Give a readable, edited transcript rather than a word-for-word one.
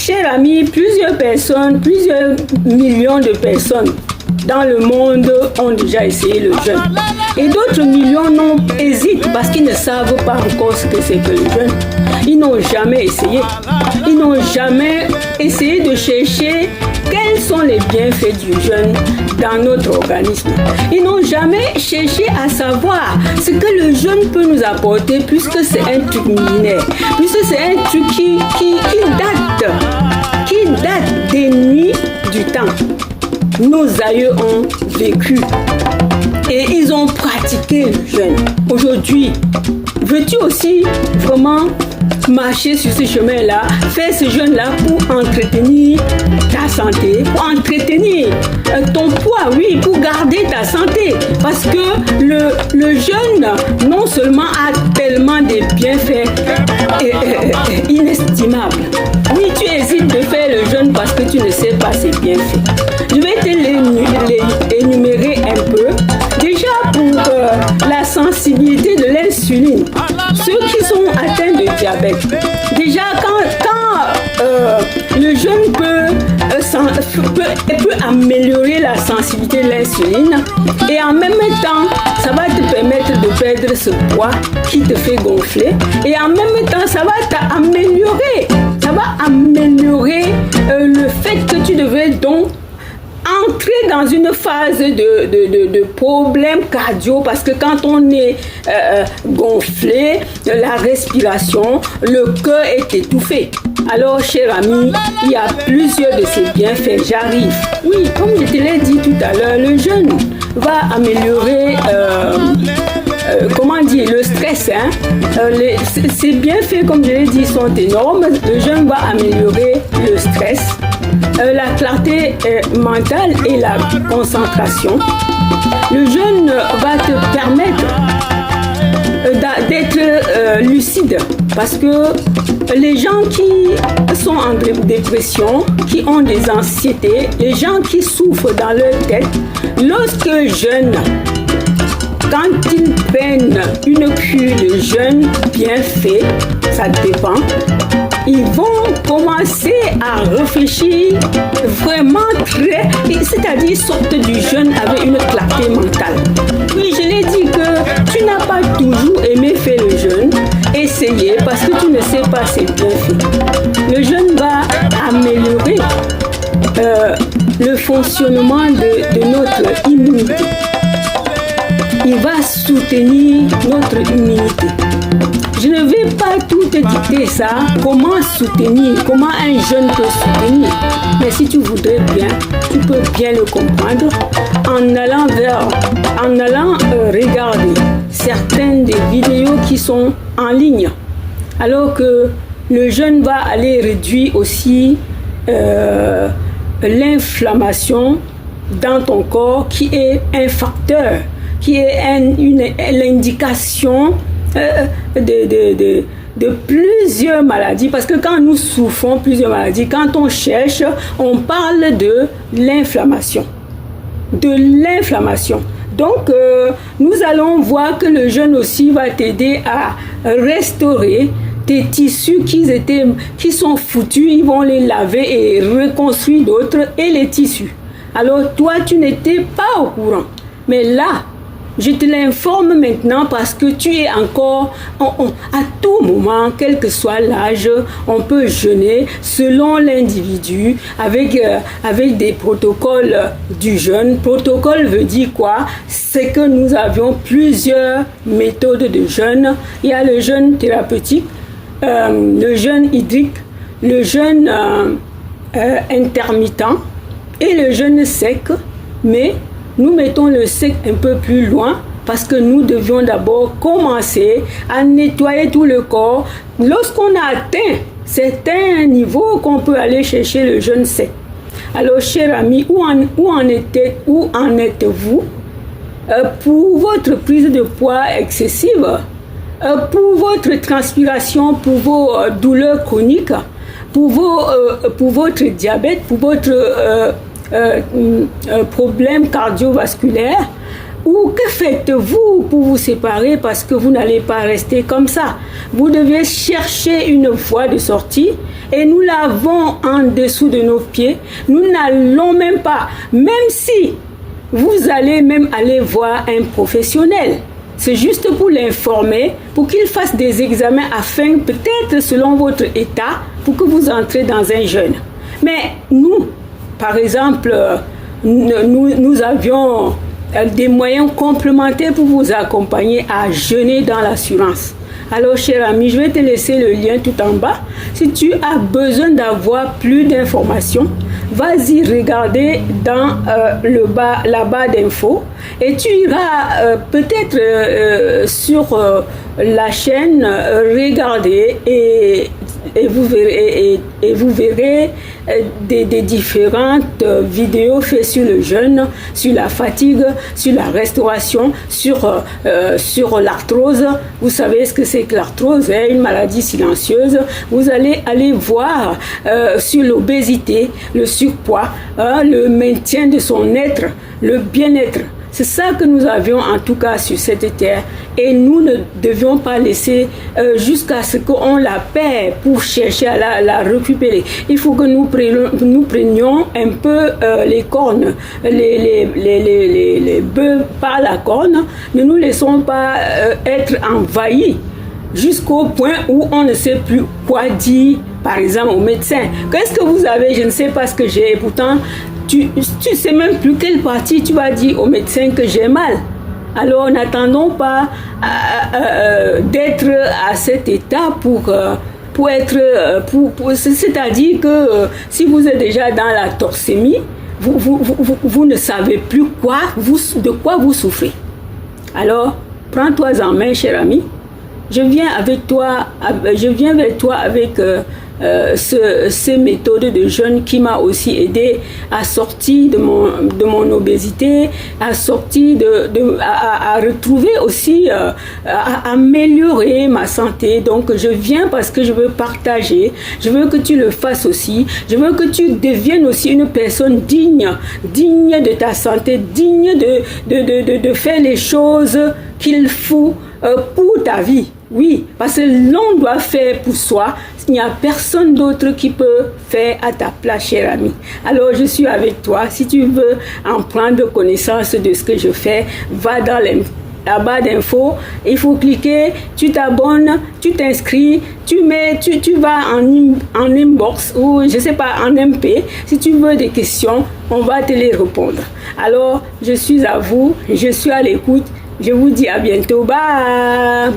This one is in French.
cher ami, plusieurs millions de personnes dans le monde ont déjà essayé le jeûne. Et d'autres millions hésitent parce qu'ils ne savent pas encore ce que c'est que le jeûne. Ils n'ont jamais essayé. Ils n'ont jamais essayé de chercher quels sont les bienfaits du jeûne dans notre organisme. Ils n'ont jamais cherché à savoir ce que le jeûne peut nous apporter, puisque c'est un truc millénaire, puisque c'est un truc qui date des nuits du temps. Nos aïeux ont vécu et ils ont pratiqué le jeûne. Aujourd'hui, veux-tu aussi vraiment marcher sur ce chemin-là, faire ce jeûne-là pour entretenir ta santé, pour entretenir ton poids, oui, pour garder ta santé. Parce que le jeûne, non seulement a tellement de bienfaits inestimables. Oui, tu hésites de faire le jeûne parce que tu ne sais pas ses bienfaits. Je vais te les énumérer un peu. Déjà pour la sensibilité de l'insuline, ceux qui sont atteints de diabète, déjà quand le jeûne peut améliorer la sensibilité de l'insuline et en même temps, ça va te permettre de perdre ce poids qui te fait gonfler et en même temps, ça va t'améliorer. Ça va améliorer le fait que tu devrais donc entrer dans une phase de problème cardio parce que quand on est gonflé, la respiration, le cœur est étouffé. Alors, cher ami, il y a plusieurs de ces bienfaits. J'arrive. Oui, comme je te l'ai dit tout à l'heure, le jeûne va améliorer le stress. Ces bienfaits, comme je l'ai dit, sont énormes. Le jeûne va améliorer le stress, la clarté mentale et la concentration. Le jeûne va te permettre d'être lucide parce que les gens qui sont en dépression, qui ont des anxiétés, les gens qui souffrent dans leur tête, lorsque jeûnent, quand ils prennent une cure de jeûne bien faite, ça dépend, ils vont commencer à réfléchir vraiment c'est-à-dire sortent du jeûne avec une clarté mentale. Oui, je l'ai dit que tu n'as pas toujours aimé faire le jeûne, essayez parce que tu ne sais pas ses bienfaits. Le jeûne va améliorer le fonctionnement de notre immunité. Il va soutenir notre immunité. Je ne vais pas tout te dicter ça, comment soutenir, comment un jeune peut soutenir. Mais si tu voudrais bien, tu peux bien le comprendre en allant regarder certaines des vidéos qui sont en ligne. Alors que le jeûne va aller réduire aussi l'inflammation dans ton corps qui est un facteur, qui est l'indication de plusieurs maladies, parce que quand nous souffrons plusieurs maladies, quand on cherche, on parle de l'inflammation. Donc, nous allons voir que le jeûne aussi va t'aider à restaurer tes tissus qui sont foutus, ils vont les laver et reconstruire d'autres et les tissus. Alors, toi, tu n'étais pas au courant. Mais là, je te l'informe maintenant parce que tu es encore, à tout moment, quel que soit l'âge, on peut jeûner selon l'individu avec des protocoles du jeûne. Protocole veut dire quoi? C'est que nous avions plusieurs méthodes de jeûne. Il y a le jeûne thérapeutique, le jeûne hydrique, le jeûne intermittent et le jeûne sec, mais nous mettons le sec un peu plus loin parce que nous devions d'abord commencer à nettoyer tout le corps. Lorsqu'on a atteint certains niveaux qu'on peut aller chercher le jeûne sec. Alors, chers amis, où en êtes-vous pour votre prise de poids excessive, pour votre transpiration, pour vos douleurs chroniques, pour votre diabète, pour votre problème cardiovasculaire, Ou que faites-vous pour vous séparer parce que vous n'allez pas rester comme ça? Vous devez chercher une voie de sortie et nous l'avons en dessous de nos pieds. Nous n'allons même pas, même si vous allez même aller voir un professionnel. C'est juste pour l'informer, pour qu'il fasse des examens afin, peut-être selon votre état, pour que vous entrez dans un jeûne. Mais nous, par exemple, nous avions des moyens complémentaires pour vous accompagner à jeûner dans l'assurance. Alors, cher ami, je vais te laisser le lien tout en bas. Si tu as besoin d'avoir plus d'informations, vas-y regarder dans la barre d'infos et tu iras peut-être sur la chaîne regarder et vous verrez des différentes vidéos faites sur le jeûne, sur la fatigue, sur la restauration, sur l'arthrose. Vous savez ce que c'est que l'arthrose, hein, une maladie silencieuse. Vous allez aller voir sur l'obésité, le surpoids, le maintien de son être, le bien-être. C'est ça que nous avions en tout cas sur cette terre et nous ne devions pas laisser jusqu'à ce qu'on la perd pour chercher à la récupérer. Il faut que nous prenions un peu les cornes, les bœufs par la corne. Ne nous laissons pas être envahis jusqu'au point où on ne sait plus quoi dire, par exemple, au médecin. Qu'est-ce que vous avez? Je ne sais pas ce que j'ai. Pourtant, tu ne sais même plus quelle partie tu vas dire au médecin que j'ai mal. Alors n'attendons pas d'être à cet état c'est-à-dire que si vous êtes déjà dans la toxémie, vous ne savez plus de quoi vous souffrez. Alors prends-toi en main, cher ami. Je viens vers toi avec ces méthodes de jeûne qui m'a aussi aidé à sortir de mon obésité, à sortir à retrouver aussi, à améliorer ma santé. Donc je viens parce que je veux partager, je veux que tu le fasses aussi, je veux que tu deviennes aussi une personne digne de ta santé, digne de faire les choses qu'il faut pour ta vie. Oui, parce que l'on doit faire pour soi. Il n'y a personne d'autre qui peut faire à ta place, cher ami. Alors, je suis avec toi. Si tu veux en prendre connaissance de ce que je fais, va dans la barre d'infos. Il faut cliquer, tu t'abonnes, tu t'inscris, tu vas en inbox ou je sais pas, en MP. Si tu veux des questions, on va te les répondre. Alors, je suis à vous, je suis à l'écoute. Je vous dis à bientôt. Bye.